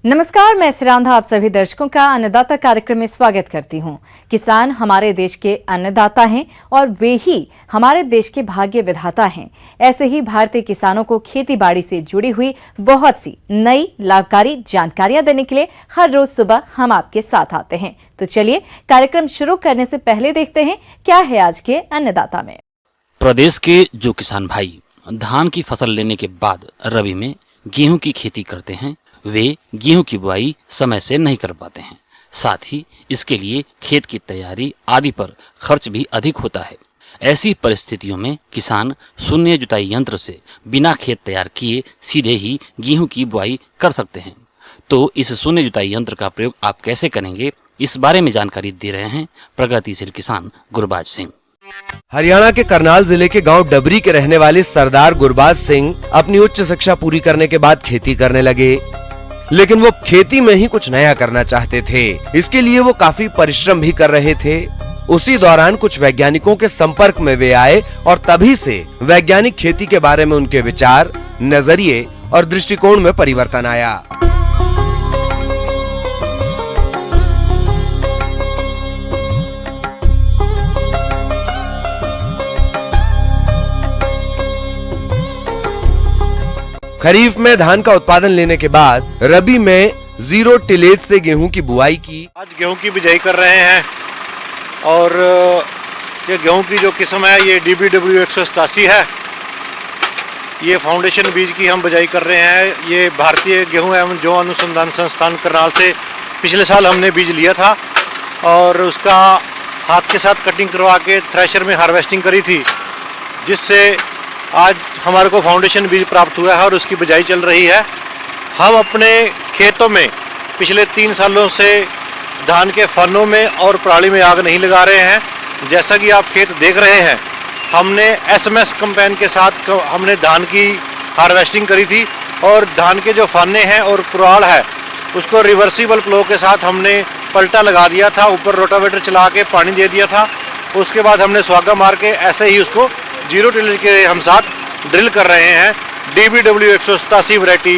नमस्कार, मैं सिरांधा आप सभी दर्शकों का अन्नदाता कार्यक्रम में स्वागत करती हूं। किसान हमारे देश के अन्नदाता हैं और वे ही हमारे देश के भाग्य विधाता हैं। ऐसे ही भारतीय किसानों को खेती बाड़ी से जुड़ी हुई बहुत सी नई लाभकारी जानकारियां देने के लिए हर रोज सुबह हम आपके साथ आते हैं। तो चलिए कार्यक्रम शुरू करने से पहले देखते हैं क्या है आज के अन्नदाता में। प्रदेश के जो किसान भाई धान की फसल लेने के बाद रबी में गेहूं की खेती करते हैं, वे गेहूं की बुआई समय से नहीं कर पाते हैं। साथ ही इसके लिए खेत की तैयारी आदि पर खर्च भी अधिक होता है। ऐसी परिस्थितियों में किसान शून्य जुताई यंत्र से बिना खेत तैयार किए सीधे ही गेहूं की बुआई कर सकते हैं। तो इस शून्य जुताई यंत्र का प्रयोग आप कैसे करेंगे, इस बारे में जानकारी दे रहे हैं प्रगतिशील किसान गुरबाज सिंह। हरियाणा के करनाल जिले के गांव डबरी के रहने वाले सरदार गुरबाज सिंह अपनी उच्च शिक्षा पूरी करने के बाद खेती करने लगे, लेकिन वो खेती में ही कुछ नया करना चाहते थे। इसके लिए वो काफी परिश्रम भी कर रहे थे। उसी दौरान कुछ वैज्ञानिकों के संपर्क में वे आए और तभी से वैज्ञानिक खेती के बारे में उनके विचार, नजरिए और दृष्टिकोण में परिवर्तन आया। खरीफ में धान का उत्पादन लेने के बाद रबी में जीरो टिलेज से गेहूं की बुआई की। आज गेहूं की बिजाई कर रहे हैं और ये गेहूं की जो किस्म है ये DBW 187 है। ये फाउंडेशन बीज की हम बिजाई कर रहे हैं। ये भारतीय गेहूं एवं जौ अनुसंधान संस्थान करनाल से पिछले साल हमने बीज लिया था और उसका हाथ के साथ कटिंग करवा के थ्रेशर में हार्वेस्टिंग करी थी, जिससे आज हमारे को फाउंडेशन बीज प्राप्त हुआ है और उसकी बिजाई चल रही है। हम अपने खेतों में पिछले 3 सालों से धान के फनों में और पराली में आग नहीं लगा रहे हैं। जैसा कि आप खेत देख रहे हैं, हमने SMS कंपेन के साथ हमने धान की हार्वेस्टिंग करी थी और धान के जो फाने हैं और पुराल है उसको रिवर्सिबल प्लो के साथ हमने पलटा लगा दिया था, ऊपर रोटावेटर चला के पानी दे दिया था। उसके बाद हमने स्वागा मार के ऐसे ही उसको जीरो टिलेज के हम साथ ड्रिल कर रहे हैं। DBW 187 वैरायटी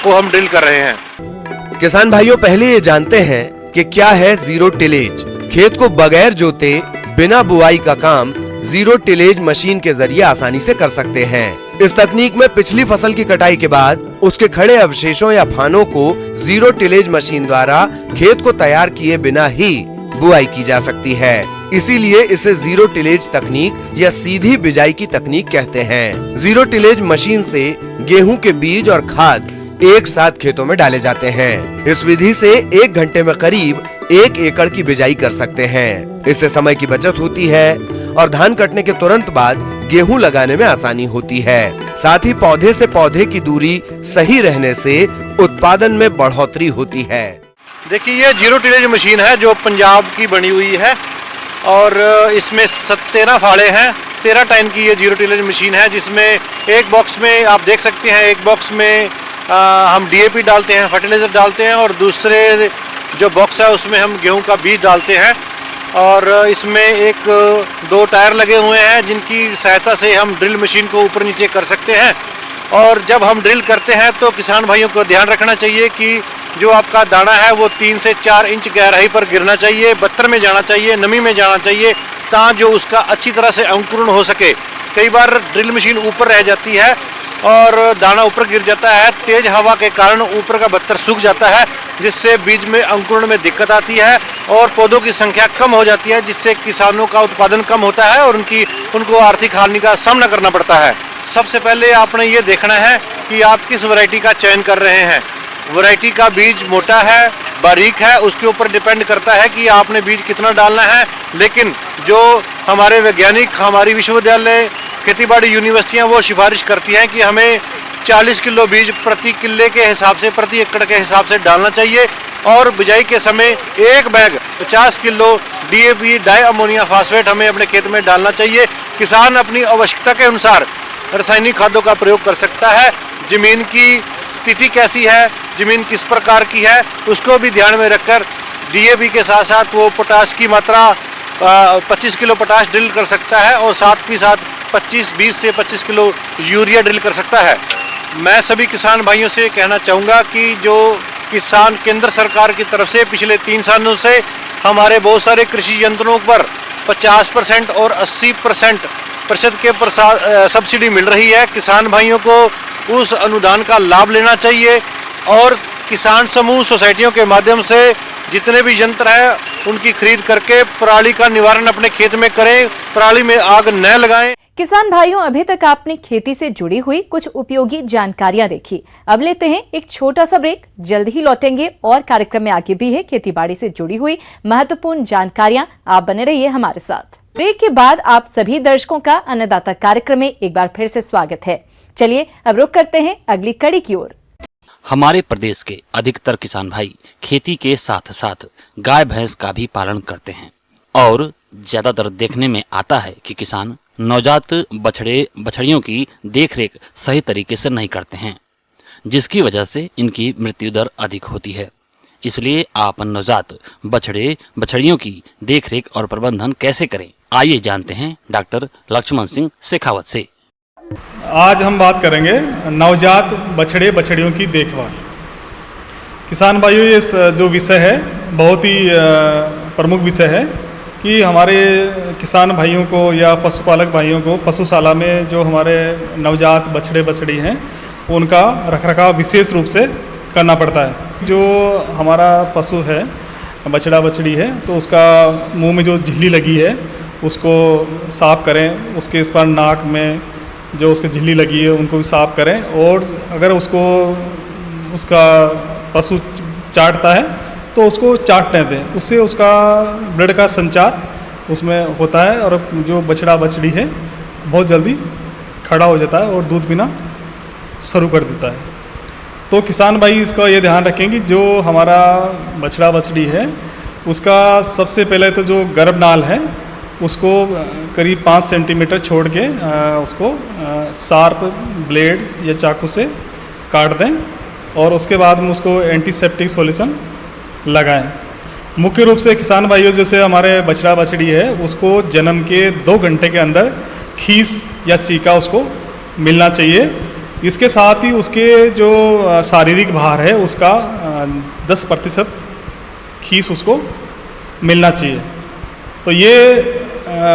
को हम ड्रिल कर रहे हैं। किसान भाइयों, पहले ये जानते हैं कि क्या है जीरो टिलेज। खेत को बगैर जोते बिना बुआई का काम जीरो टिलेज मशीन के जरिए आसानी से कर सकते हैं। इस तकनीक में पिछली फसल की कटाई के बाद उसके खड़े अवशेषों या फानों को जीरो टिलेज मशीन द्वारा खेत को तैयार किए बिना ही बुआई की जा सकती है। इसीलिए इसे जीरो टिलेज तकनीक या सीधी बिजाई की तकनीक कहते हैं। जीरो टिलेज मशीन से गेहूं के बीज और खाद एक साथ खेतों में डाले जाते हैं। इस विधि से 1 घंटे में करीब 1 एकड़ की बिजाई कर सकते हैं। इससे समय की बचत होती है और धान कटने के तुरंत बाद गेहूं लगाने में आसानी होती है। साथ ही पौधे से पौधे की दूरी सही रहने से उत्पादन में बढ़ोतरी होती है। देखिए, ये जीरो टिलेज मशीन है जो पंजाब की बनी हुई है और इसमें 13 फाड़े हैं। 13 टन की ये जीरो टिलेज मशीन है, जिसमें एक बॉक्स में आप देख सकते हैं, एक बॉक्स में हम DAP डालते हैं, फर्टिलाइजर डालते हैं और दूसरे जो बॉक्स है उसमें हम गेहूं का बीज डालते हैं। और इसमें 2 टायर लगे हुए हैं जिनकी सहायता से हम ड्रिल मशीन को ऊपर नीचे कर सकते हैं। और जब हम ड्रिल करते हैं तो किसान भाइयों को ध्यान रखना चाहिए कि जो आपका दाना है वो 3 से 4 इंच गहराई पर गिरना चाहिए, बत्तर में जाना चाहिए, नमी में जाना चाहिए, ताकि जो उसका अच्छी तरह से अंकुरण हो सके। कई बार ड्रिल मशीन ऊपर रह जाती है और दाना ऊपर गिर जाता है, तेज हवा के कारण ऊपर का बत्तर सूख जाता है, जिससे बीज में अंकुरण में दिक्कत आती है और पौधों की संख्या कम हो जाती है, जिससे किसानों का उत्पादन कम होता है और उनको आर्थिक हानि का सामना करना पड़ता है। सबसे पहले आपने ये देखना है कि आप किस वैरायटी का चयन कर रहे हैं। वैरायटी का बीज मोटा है, बारीक है, उसके ऊपर डिपेंड करता है कि आपने बीज कितना डालना है। लेकिन जो हमारे वैज्ञानिक, हमारी विश्वविद्यालय, खेतीबाड़ी यूनिवर्सिटियां वो सिफारिश करती हैं कि हमें 40 किलो बीज प्रति किल्ले के हिसाब से, प्रति एकड़ के हिसाब से डालना चाहिए और बिजाई के समय 1 bag 50 kilo DAP di ammonia phosphate हमें अपने खेत में डालना चाहिए। किसान अपनी आवश्यकता के अनुसार रासायनिक खादों का प्रयोग कर सकता है। जमीन की स्थिति कैसी है, जमीन किस प्रकार की है, उसको भी ध्यान में रखकर DAP के साथ साथ वो पोटाश की मात्रा 25 किलो पोटाश ड्रिल कर सकता है और साथ ही साथ 20 से 25 किलो यूरिया ड्रिल कर सकता है। मैं सभी किसान भाइयों से कहना चाहूँगा कि जो किसान केंद्र सरकार की तरफ से पिछले 3 सालों से हमारे बहुत सारे कृषि यंत्रों पर 50% और 80% के सब्सिडी मिल रही है। किसान भाइयों को उस अनुदान का लाभ लेना चाहिए और किसान समूह सोसाइटियों के माध्यम से जितने भी यंत्र है उनकी खरीद करके पराली का निवारण अपने खेत में करें, पराली में आग न लगाएं। किसान भाइयों, अभी तक आपने खेती से जुड़ी हुई कुछ उपयोगी जानकारियां देखी। अब लेते हैं एक छोटा सा ब्रेक, जल्द ही लौटेंगे और कार्यक्रम में आगे भी है खेतीबाड़ी से जुड़ी हुई महत्वपूर्ण जानकारियां। आप बने रहिए हमारे साथ। ब्रेक के बाद आप सभी दर्शकों का अन्नदाता कार्यक्रम में एक बार फिर से स्वागत है। चलिए अब रुक करते हैं अगली कड़ी की ओर। हमारे प्रदेश के अधिकतर किसान भाई खेती के साथ साथ गाय भैंस का भी पालन करते हैं और ज्यादातर देखने में आता है कि किसान नवजात बछड़े बछड़ियों की देखरेख सही तरीके से नहीं करते हैं, जिसकी वजह से इनकी मृत्यु दर अधिक होती है। इसलिए आप नवजात बछड़े बछड़ियों की देखरेख और प्रबंधन कैसे करें, आइए जानते हैं डॉक्टर लक्ष्मण सिंह शेखावत से। आज हम बात करेंगे नवजात बछड़े बछड़ियों की देखभाल। किसान भाइयों, ये जो विषय है बहुत ही प्रमुख विषय है कि हमारे किसान भाइयों को या पशुपालक भाइयों को पशुशाला में जो हमारे नवजात बछड़े बछड़ी हैं उनका रखरखाव विशेष रूप से करना पड़ता है। जो हमारा पशु है, बछड़ा बछड़ी है, तो उसका मुंह में जो झिल्ली लगी है उसको साफ करें। उसके इस पर नाक में जो उसकी झिल्ली लगी है उनको भी साफ करें। और अगर उसको उसका पशु चाटता है तो उसको चाटने दें, उससे उसका ब्लड का संचार उसमें होता है और जो बछड़ा बछड़ी है बहुत जल्दी खड़ा हो जाता है और दूध पीना शुरू कर देता है। तो किसान भाई इसका ये ध्यान रखें कि जो हमारा बछड़ा बछड़ी है उसका सबसे पहले तो जो गर्भनाल है उसको करीब 5 सेंटीमीटर छोड़ के उसको शार्प ब्लेड या चाकू से काट दें और उसके बाद में उसको एंटीसेप्टिक सॉल्यूशन लगाएं। मुख्य रूप से किसान भाइयों, जैसे हमारे बछड़ा बछड़ी है उसको जन्म के 2 घंटे के अंदर खीस या चीका उसको मिलना चाहिए। इसके साथ ही उसके जो शारीरिक भार है उसका 10% खीस उसको मिलना चाहिए। तो ये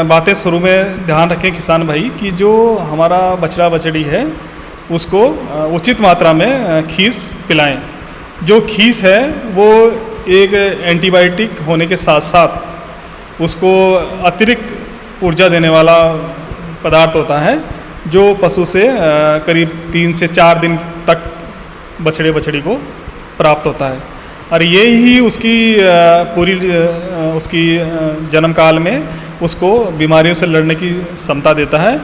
बातें शुरू में ध्यान रखें किसान भाई कि जो हमारा बछड़ा बछड़ी है उसको उचित मात्रा में खीस पिलाएं। जो खीस है वो एक एंटीबायोटिक होने के साथ साथ उसको अतिरिक्त ऊर्जा देने वाला पदार्थ होता है जो पशु से करीब 3 से 4 दिन तक बछड़े बछड़ी को प्राप्त होता है और ये ही उसकी पूरी उसकी जन्म काल में उसको बीमारियों से लड़ने की क्षमता देता है।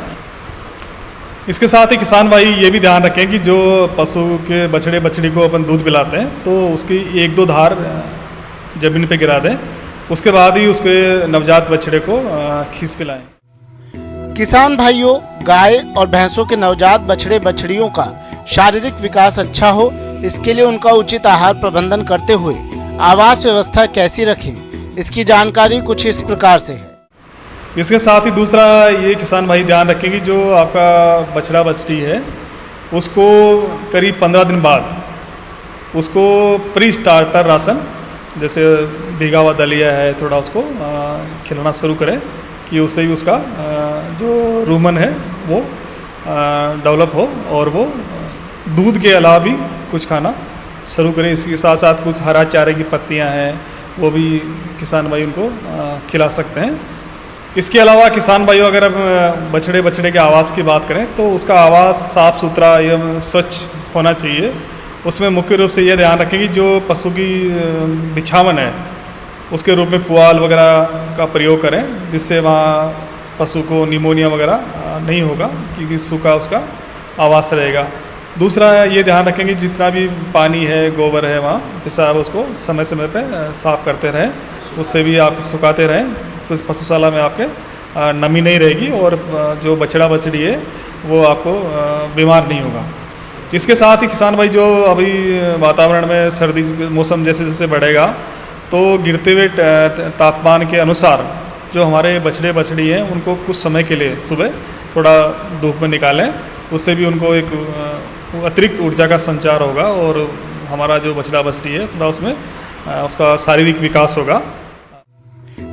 इसके साथ ही किसान भाई ये भी ध्यान रखें कि जो पशु के बछड़े बछड़ी को अपन दूध पिलाते हैं तो उसकी 1-2 धार ज़मीन पे गिरा दें, उसके बाद ही उसके नवजात बछड़े को खीस पिलाएं। किसान भाइयों, गाय और भैंसों के नवजात बछड़े बछड़ियों का शारीरिक विकास अच्छा हो, इसके लिए उनका उचित आहार प्रबंधन करते हुए आवास व्यवस्था कैसी रखें, इसकी जानकारी कुछ इस प्रकार से है। इसके साथ ही दूसरा ये किसान भाई ध्यान रखें कि जो आपका बछड़ा बछड़ी है उसको करीब 15 दिन बाद उसको प्री स्टार्टर राशन, जैसे भीगा हुआ दलिया है, थोड़ा उसको खिलाना शुरू करें कि उससे भी उसका जो रूमन है वो डेवलप हो और वो दूध के अलावा भी कुछ खाना शुरू करें। इसके साथ साथ कुछ हरा चारे की पत्तियां हैं वो भी किसान भाई उनको खिला सकते हैं। इसके अलावा किसान भाइयों, अगर हम बछड़े बछड़े के आवास की बात करें तो उसका आवास साफ़ सुथरा एवं स्वच्छ होना चाहिए। उसमें मुख्य रूप से ये ध्यान रखें कि जो पशु की बिछावन है उसके रूप में पुआल वगैरह का प्रयोग करें, जिससे वहाँ पशु को निमोनिया वगैरह नहीं होगा क्योंकि सूखा उसका आवास रहेगा। दूसरा ये ध्यान रखें कि जितना भी पानी है, गोबर है, वहाँ पेशाब उसको समय समय पे साफ़ करते रहें, उससे भी आप सुखाते रहें तो पशुशाला में आपके नमी नहीं रहेगी और जो बछड़ा बछड़ी है वो आपको बीमार नहीं होगा। इसके साथ ही किसान भाई, जो अभी वातावरण में सर्दी मौसम जैसे जैसे बढ़ेगा तो गिरते हुए तापमान के अनुसार जो हमारे बछड़े बछड़ी हैं उनको कुछ समय के लिए सुबह थोड़ा धूप में निकालें, उससे भी उनको एक अतिरिक्त ऊर्जा का संचार होगा और हमारा जो बछड़ा बछड़ी है थोड़ा उसमें उसका शारीरिक विकास होगा।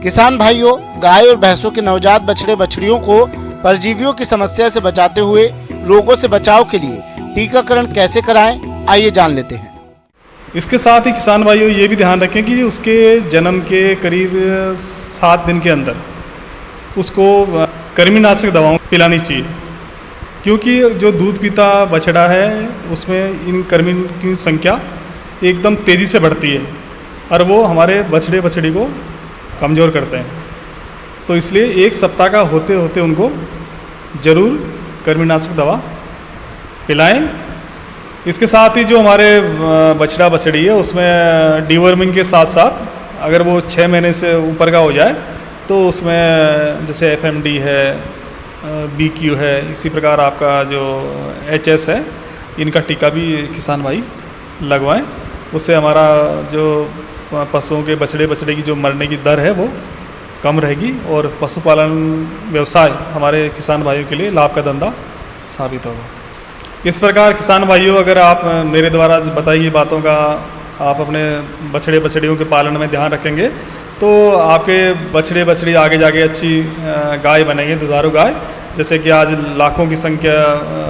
किसान भाइयों, गाय और भैंसों के नवजात बछड़े बछड़ियों को परजीवियों की समस्या से बचाते हुए रोगों से बचाव के लिए टीकाकरण कैसे कराएं, आइए जान लेते हैं। इसके साथ ही किसान भाइयों ये भी ध्यान रखें कि उसके जन्म के करीब 7 दिन के अंदर उसको कृमिनाशक दवाओं पिलानी चाहिए, क्योंकि जो दूध पीता बछड़ा है उसमें इन कृमि की संख्या एकदम तेज़ी से बढ़ती है और वो हमारे बछड़े बछड़ी को कमज़ोर करते हैं। तो इसलिए 1 सप्ताह का होते होते उनको ज़रूर कृमिनाशक दवा पिलाएं। इसके साथ ही जो हमारे बछड़ा बछड़ी है उसमें डीवर्मिंग के साथ साथ अगर वो 6 महीने से ऊपर का हो जाए तो उसमें जैसे FMD है, BQ है, इसी प्रकार आपका जो HS है, इनका टीका भी किसान भाई लगवाएं। उससे हमारा जो पशुओं के बछड़े बछड़े की जो मरने की दर है वो कम रहेगी और पशुपालन व्यवसाय हमारे किसान भाइयों के लिए लाभ का धंधा साबित होगा। इस प्रकार किसान भाइयों, अगर आप मेरे द्वारा बताई गई बातों का आप अपने बछड़े बछड़ियों के पालन में ध्यान रखेंगे तो आपके बछड़े बछड़ी आगे जाके अच्छी गाय बनेंगे, दुधारू गाय। जैसे कि आज लाखों की संख्या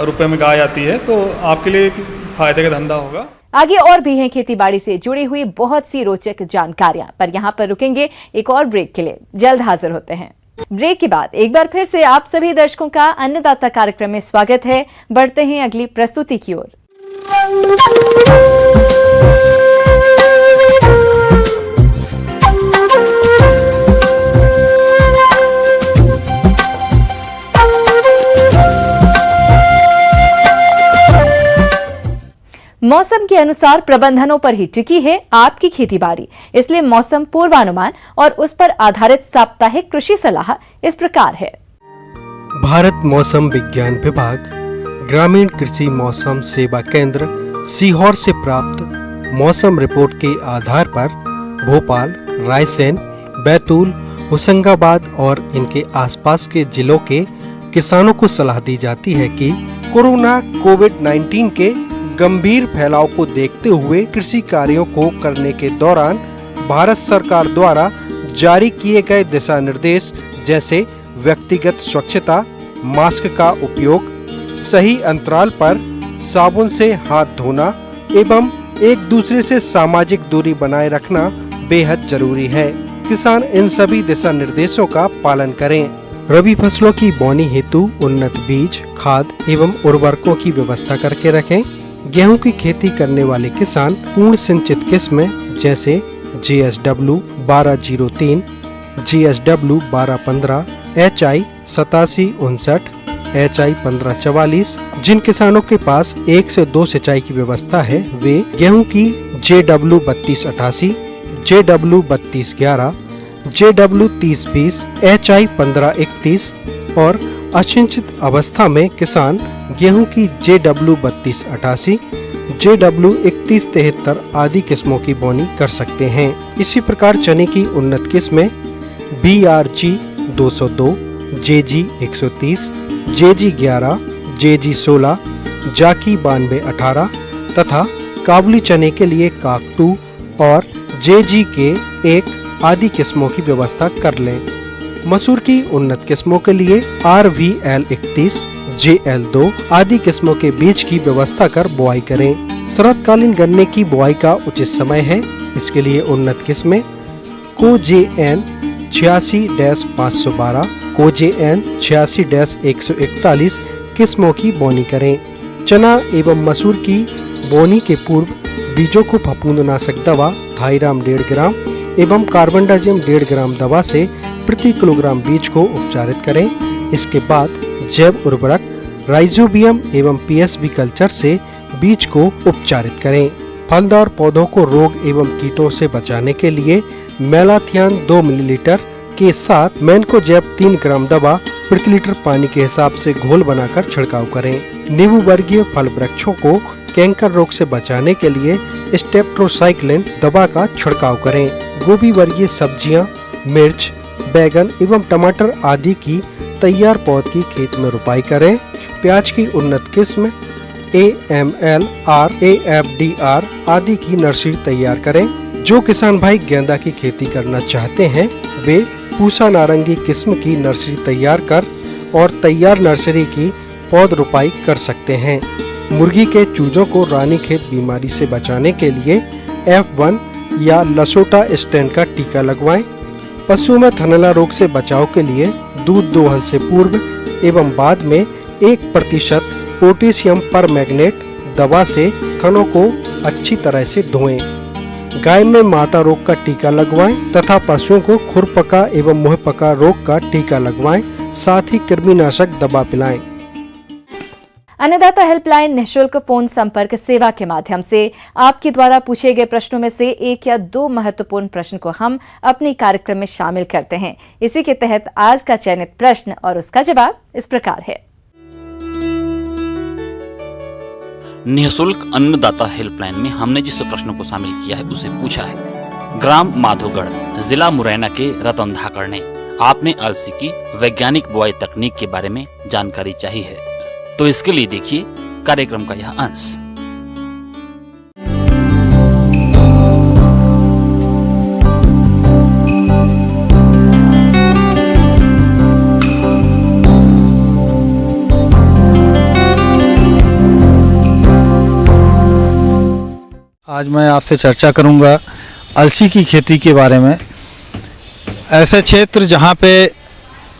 रुपए में गाय आती है, तो आपके लिए एक फायदे का धंधा होगा। आगे और भी हैं खेती बाड़ी से जुड़ी हुई बहुत सी रोचक जानकारियां, पर यहाँ पर रुकेंगे एक और ब्रेक के लिए। जल्द हाजिर होते हैं। ब्रेक के बाद एक बार फिर से आप सभी दर्शकों का अन्नदाता कार्यक्रम में स्वागत है। बढ़ते हैं अगली प्रस्तुति की ओर। मौसम के अनुसार प्रबंधनों पर ही टिकी है आपकी खेतीबाड़ी, इसलिए मौसम पूर्वानुमान और उस पर आधारित साप्ताहिक कृषि सलाह इस प्रकार है। भारत मौसम विज्ञान विभाग ग्रामीण कृषि मौसम सेवा केंद्र सीहोर से प्राप्त मौसम रिपोर्ट के आधार पर भोपाल, रायसेन, बैतूल, होशंगाबाद और इनके आसपास के जिलों के किसानों को सलाह दी जाती है कि कोरोना कोविड-19 के गंभीर फैलाव को देखते हुए कृषि कार्यों को करने के दौरान भारत सरकार द्वारा जारी किए गए दिशा निर्देश जैसे व्यक्तिगत स्वच्छता, मास्क का उपयोग, सही अंतराल पर साबुन से हाथ धोना एवं एक दूसरे से सामाजिक दूरी बनाए रखना बेहद जरूरी है। किसान इन सभी दिशा निर्देशों का पालन करें। रबी फसलों की बोनी हेतु उन्नत बीज, खाद एवं उर्वरकों की व्यवस्था करके रखें। गेहूं की खेती करने वाले किसान पूर्ण सिंचित किस्में जैसे GSW 1203, GSW 1215, HI 8759, HI 1544, जिन किसानों के पास 1 से 2 सिंचाई की व्यवस्था है वे गेहूं की JW 3288, JW 3211, JW 3020, HI 1531 और असिंचित अवस्था में किसान गेहूं की JW 3288, JW 3173 आदि किस्मों की बोनी कर सकते हैं। इसी प्रकार चने की उन्नत किस्में BRG 202, JG 130, JG 11, JG 16, जाकी 9218 तथा काबुली चने के लिए काकटू और JG के 1 आदि किस्मों की व्यवस्था कर लें। मसूर की उन्नत किस्मों के लिए RVL 31, JL 2 आदि किस्मों के बीज की व्यवस्था कर बुआई करें। शरतकालीन गन्ने की बुआई का उचित समय है। इसके लिए उन्नत किस्में COJN 86-512, COJN 86-141 किस्मों की बोनी करें। चना एवं मसूर की बोनी के पूर्व बीजों को फफूंदनाशक दवा थाइराम 1.5 ग्राम एवं कार्बनडाजिम 1.5 ग्राम दवा से प्रति किलोग्राम बीज को उपचारित करें। इसके बाद जैव उर्वरक राइजोबियम एवं PSB कल्चर से बीज को उपचारित करें। फलदार पौधों को रोग एवं कीटों से बचाने के लिए मेलाथियान 2 मिलीलीटर के साथ मैनकोजेब 3 ग्राम दवा प्रति लीटर पानी के हिसाब से घोल बनाकर छिड़काव करें। नींबू वर्गीय फल वृक्षों को कैंकर रोग से बचाने के लिए स्टेप्ट्रोसाइक्लिन दवा का छिड़काव करें। गोभी वर्गीय सब्जियां, मिर्च, बैगन एवं टमाटर आदि की तैयार पौध की खेत में रोपाई करें। प्याज की उन्नत किस्म AML, RAFDR आदि की नर्सरी तैयार करें। जो किसान भाई गेंदा की खेती करना चाहते हैं वे पूसा नारंगी किस्म की नर्सरी तैयार कर और तैयार नर्सरी की पौध रोपाई कर सकते हैं। मुर्गी के चूजों को रानीखेत बीमारी से बचाने के लिए F1 या लसोटा स्टैंड का टीका लगवाएं। पशुओं में थनैला रोग से बचाव के लिए दूध दोहन से पूर्व एवं बाद में 1% पोटेशियम परमैंगनेट दवा से थनों को अच्छी तरह से धोएं। गाय में माता रोग का टीका लगवाएं तथा पशुओं को खुरपका एवं मुंहपका रोग का टीका लगवाएं, साथ ही कृमिनाशक दवा पिलाएं। अन्नदाता हेल्पलाइन निःशुल्क फोन संपर्क सेवा के माध्यम से आपके द्वारा पूछे गए प्रश्नों में से 1 या 2 महत्वपूर्ण प्रश्न को हम अपने कार्यक्रम में शामिल करते हैं। इसी के तहत आज का चयनित प्रश्न और उसका जवाब इस प्रकार है। निःशुल्क अन्नदाता हेल्पलाइन में हमने जिस प्रश्न को शामिल किया है उसे पूछा है। ग्राम माधोगढ़, जिला मुरैना के रतन धाकड़ ने आपने अलसी की वैज्ञानिक बुआई तकनीक के बारे में जानकारी चाहिए है, तो इसके लिए देखिए कार्यक्रम का यह अंश। आज मैं आपसे चर्चा करूंगा अलसी की खेती के बारे में। ऐसे क्षेत्र जहां पे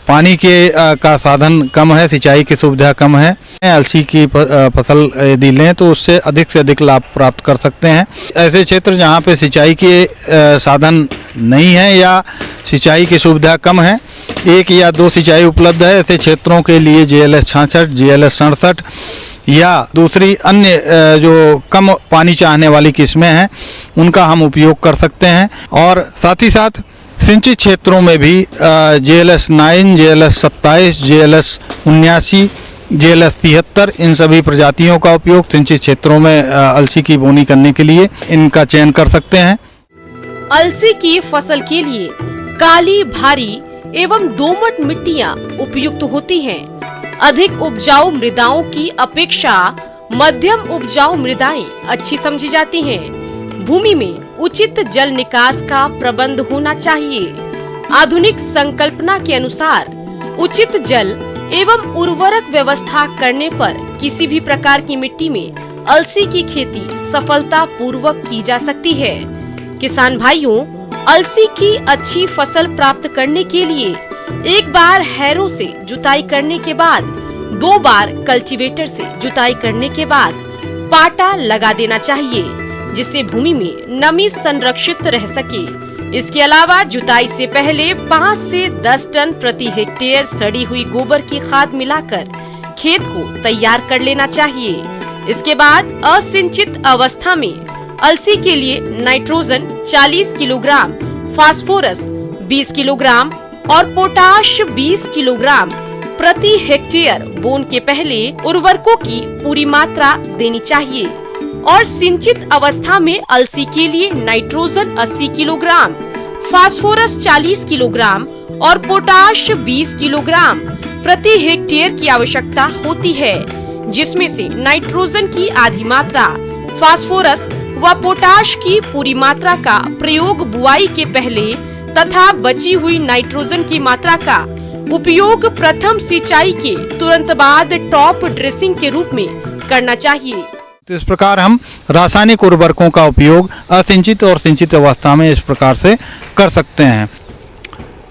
पानी के का साधन कम है, सिंचाई की सुविधा कम है, अलसी की फसल यदि लें तो उससे से अधिक लाभ प्राप्त कर सकते हैं। ऐसे क्षेत्र जहां पे सिंचाई के साधन नहीं है या सिंचाई की सुविधा कम है, 1 या 2 सिंचाई उपलब्ध है, ऐसे क्षेत्रों के लिए GLS 66, GLS 67 या दूसरी अन्य जो कम पानी चाहने वाली किस्में हैं उनका हम उपयोग कर सकते हैं। और साथ ही साथ सिंचित क्षेत्रों में भी GLS 9, GLS 27, GLS 79, GLS 73 इन सभी प्रजातियों का उपयोग सिंचित क्षेत्रों में अलसी की बोनी करने के लिए इनका चयन कर सकते हैं। अलसी की फसल के लिए काली, भारी एवं दोमट मिट्टियां उपयुक्त होती हैं। अधिक उपजाऊ मृदाओं की अपेक्षा मध्यम उपजाऊ मृदाएं अच्छी समझी जाती हैं। भूमि में उचित जल निकास का प्रबंध होना चाहिए। आधुनिक संकल्पना के अनुसार उचित जल एवं उर्वरक व्यवस्था करने पर किसी भी प्रकार की मिट्टी में अलसी की खेती सफलता पूर्वक की जा सकती है। किसान भाइयों, अलसी की अच्छी फसल प्राप्त करने के लिए एक बार हैरो से जुताई करने के बाद 2 बार कल्टीवेटर से जुताई करने के बाद पाटा लगा देना चाहिए, जिससे भूमि में नमी संरक्षित रह सके। इसके अलावा जुताई से पहले 5 से 10 टन प्रति हेक्टेयर सड़ी हुई गोबर की खाद मिलाकर खेत को तैयार कर लेना चाहिए। इसके बाद असिंचित अवस्था में अलसी के लिए नाइट्रोजन 40 किलोग्राम, फास्फोरस 20 किलोग्राम और पोटाश 20 किलोग्राम प्रति हेक्टेयर बोन के पहले उर्वरकों की पूरी मात्रा देनी चाहिए। और सिंचित अवस्था में अलसी के लिए नाइट्रोजन 80 किलोग्राम, फास्फोरस 40 किलोग्राम और पोटाश 20 किलोग्राम प्रति हेक्टेयर की आवश्यकता होती है, जिसमें से नाइट्रोजन की आधी मात्रा, फास्फोरस व पोटाश की पूरी मात्रा का प्रयोग बुआई के पहले तथा बची हुई नाइट्रोजन की मात्रा का उपयोग प्रथम सिंचाई के तुरंत बाद टॉप ड्रेसिंग के रूप में करना चाहिए। तो इस प्रकार हम रासायनिक उर्वरकों का उपयोग असिंचित और सिंचित अवस्था में इस प्रकार से कर सकते हैं।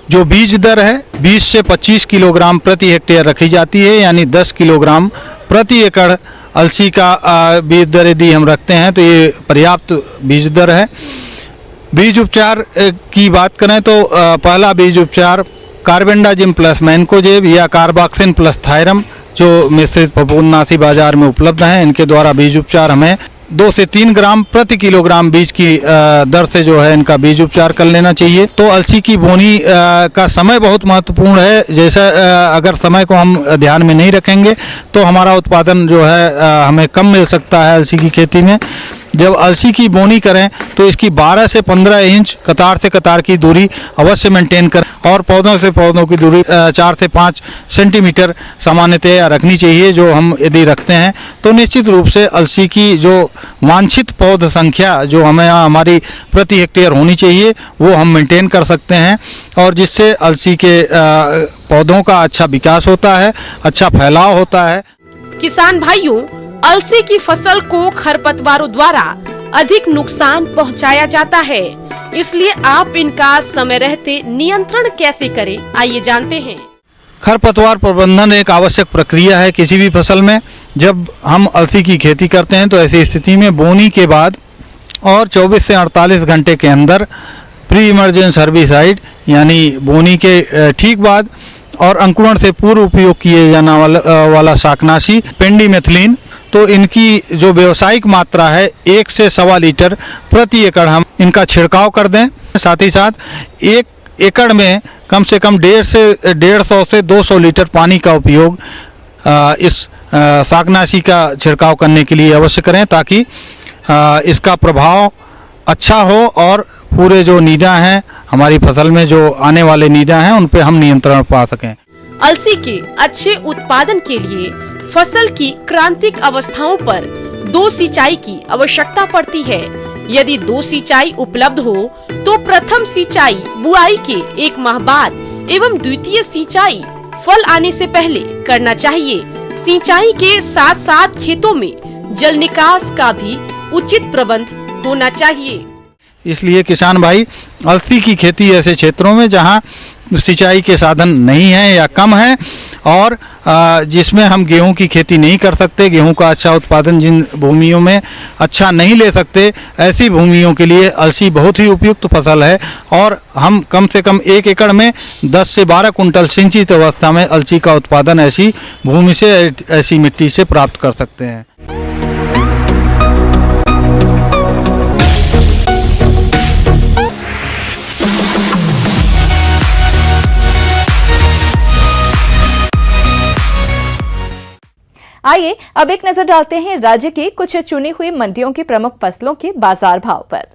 जो बीज दर है 20 से 25 किलोग्राम प्रति हेक्टेयर रखी जाती है, यानी 10 किलोग्राम प्रति एकड़ अलसी का बीज दर यदि हम रखते हैं तो ये पर्याप्त बीज दर है। बीज उपचार की बात करें तो पहला बीज उपचार कार्बेंडाजिम प्लस मैनकोजेब या कार्बाक्सिन प्लस थायरम जो मिश्रित फफूंदनाशी बाजार में उपलब्ध हैं, इनके द्वारा बीज उपचार हमें 2 से 3 ग्राम प्रति किलोग्राम बीज की दर से जो है इनका बीज उपचार कर लेना चाहिए। तो अलसी की बोनी का समय बहुत महत्वपूर्ण है। जैसे अगर समय को हम ध्यान में नहीं रखेंगे तो हमारा उत्पादन जो है हमें कम मिल सकता है अलसी की खेती में। जब अलसी की बोनी करें तो इसकी 12 से 15 इंच कतार से कतार की दूरी अवश्य मेंटेन करें और पौधों से पौधों की दूरी 4 से 5 सेंटीमीटर सामान्यतया रखनी चाहिए। जो हम यदि रखते हैं तो निश्चित रूप से अलसी की जो वांछित पौध संख्या जो हमें यहाँ हमारी प्रति हेक्टेयर होनी चाहिए वो हम मेंटेन कर सकते हैं और जिससे अलसी के पौधों का अच्छा विकास होता है, अच्छा फैलाव होता है। किसान भाइयों, अलसी की फसल को खरपतवारों द्वारा अधिक नुकसान पहुंचाया जाता है, इसलिए आप इनका समय रहते नियंत्रण कैसे करें, आइए जानते हैं। खरपतवार प्रबंधन एक आवश्यक प्रक्रिया है किसी भी फसल में। जब हम अलसी की खेती करते हैं तो ऐसी स्थिति में बोनी के बाद और 24 से 48 घंटे के अंदर प्री इमरजेंस हर्बिसाइड यानी बोनी के ठीक बाद और अंकुरण से पूर्व उपयोग किए जाने वाला शाकनाशी पेंडिमेथिलीन, तो इनकी जो व्यावसायिक मात्रा है 1 से 1.25 लीटर प्रति एकड़ हम इनका छिड़काव कर दें। साथ ही साथ 1 एकड़ में कम से कम 150 से 200 लीटर पानी का उपयोग इस शाकनाशी का छिड़काव करने के लिए अवश्य करें ताकि इसका प्रभाव अच्छा हो और पूरे जो नीदा हैं हमारी फसल में जो आने वाले नीदा हैं उन पे हम नियंत्रण पा सकें। अलसी के अच्छे उत्पादन के लिए फसल की क्रांतिक अवस्थाओं पर 2 सिंचाई की आवश्यकता पड़ती है। यदि 2 सिंचाई उपलब्ध हो तो प्रथम सिंचाई बुआई के 1 माह बाद एवं द्वितीय सिंचाई फल आने से पहले करना चाहिए। सिंचाई के साथ साथ खेतों में जल निकास का भी उचित प्रबंध होना चाहिए। इसलिए किसान भाई अलसी की खेती ऐसे क्षेत्रों में जहां सिंचाई के साधन नहीं है या कम है और जिसमें हम गेहूं की खेती नहीं कर सकते, गेहूं का अच्छा उत्पादन जिन भूमियों में अच्छा नहीं ले सकते, ऐसी भूमियों के लिए अलसी बहुत ही उपयुक्त फसल है और हम कम से कम 1 एकड़ में 10 से 12 कुंटल सिंचित अवस्था में अलसी का उत्पादन ऐसी भूमि से, ऐसी मिट्टी से प्राप्त कर सकते हैं। आइए अब एक नजर डालते हैं राज्य की कुछ चुनी हुई मंडियों की प्रमुख फसलों के बाजार भाव पर।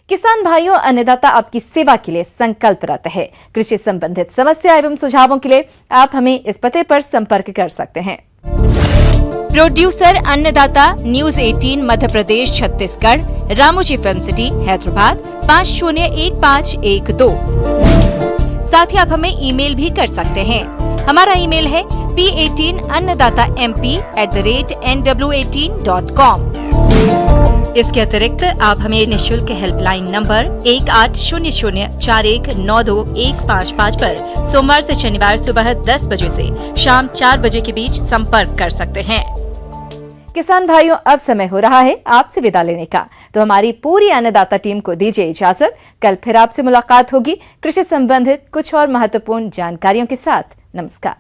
किसान भाइयों, अन्नदाता आपकी सेवा के लिए संकल्परत है। कृषि संबंधित समस्या एवं सुझावों के लिए आप हमें इस पते पर संपर्क कर सकते हैं। प्रोड्यूसर अन्नदाता, news 18 Madhya Pradesh Chhattisgarh, Ramoji film city Hyderabad 501512। साथ ही आप हमें ईमेल भी कर सकते हैं। हमारा ईमेल है p18annadatamp@nw18.com। इसके अतिरिक्त आप हमें निःशुल्क हेल्पलाइन नंबर 1800419215 पर सोमवार से शनिवार सुबह 10 बजे से शाम 4 बजे के बीच संपर्क कर सकते हैं। किसान भाइयों, अब समय हो रहा है आपसे विदा लेने का, तो हमारी पूरी अन्नदाता टीम को दीजिए इजाजत। कल फिर आपसे मुलाकात होगी कृषि संबंधित कुछ और महत्वपूर्ण जानकारियों के साथ। नमस्कार।